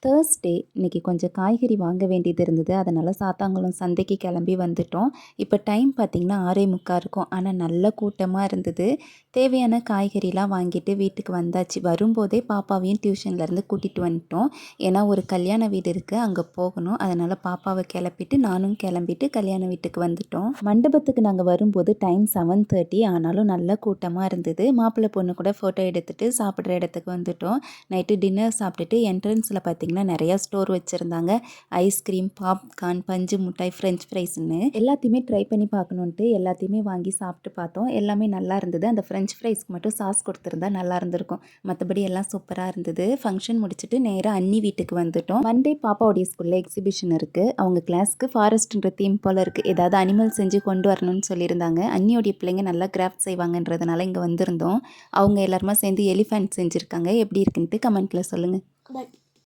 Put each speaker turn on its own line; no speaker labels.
Thursday இன்றைக்கி கொஞ்சம் காய்கறி வாங்க வேண்டியது இருந்தது. அதனால் சாத்தாங்குளம் சந்தைக்கு கிளம்பி வந்துட்டோம். இப்போ டைம் பார்த்திங்கன்னா 6:45 இருக்கும். ஆனால் நல்ல கூட்டமாக இருந்தது. தேவையான காய்கறிலாம் வாங்கிட்டு வீட்டுக்கு வந்தாச்சு. வரும்போதே பாப்பாவையும் டியூஷன்லேருந்து கூட்டிகிட்டு வந்துட்டோம். ஏன்னா ஒரு கல்யாண வீடு இருக்குது, அங்கே போகணும். அதனால் பாப்பாவை கிளப்பிட்டு நானும் கிளம்பிட்டு கல்யாண வீட்டுக்கு வந்துட்டோம். மண்டபத்துக்கு நாங்கள் வரும்போது டைம் 7:30. ஆனாலும் நல்ல கூட்டமாக இருந்தது. மாப்பிள்ளை பொண்ணு கூட ஃபோட்டோ எடுத்துகிட்டு சாப்பிட்ற இடத்துக்கு வந்துட்டோம். நைட்டு டின்னர் சாப்பிட்டுட்டு என்ட்ரன்ஸில் பார்த்திங்கன்னா நிறையா ஸ்டோர் வச்சுருந்தாங்க. ஐஸ்கிரீம், பாப்கார்ன், பஞ்சு மிட்டாய், ஃப்ரெஞ்ச் ஃப்ரைஸ்ன்னு எல்லாத்தையுமே ட்ரை பண்ணி பார்க்கணுன்ட்டு எல்லாத்தையுமே வாங்கி சாப்பிட்டு பார்த்தோம். எல்லாமே நல்லா இருந்தது. அந்த ஃப்ரெஞ்ச் ஃப்ரைஸ்க்கு மட்டும் சாஸ் கொடுத்துருந்தா நல்லா இருந்திருக்கும். மற்றபடி எல்லாம் சூப்பராக இருந்தது. ஃபங்க்ஷன் முடிச்சுட்டு நேராக அண்ணி வீட்டுக்கு வந்துட்டோம். மண்டே பாப்பாவுடைய ஸ்கூலில் எக்ஸிபிஷன் இருக்குது. அவங்க கிளாஸ்க்கு ஃபாரஸ்ட்ன்ற தீம் போல் இருக்குது. ஏதாவது அனிமல் செஞ்சு கொண்டு வரணும்னு சொல்லியிருந்தாங்க. அண்ணியோடைய பிள்ளைங்க நல்லா கிராஃப்ட் செய்வாங்கன்றதுனால இங்கே வந்திருந்தோம். அவங்க எல்லாருமா சேர்ந்து எலிஃபென்ட் செஞ்சுருக்காங்க. எப்படி இருக்குன்ட்டு கமெண்ட்டில் சொல்லுங்கள்.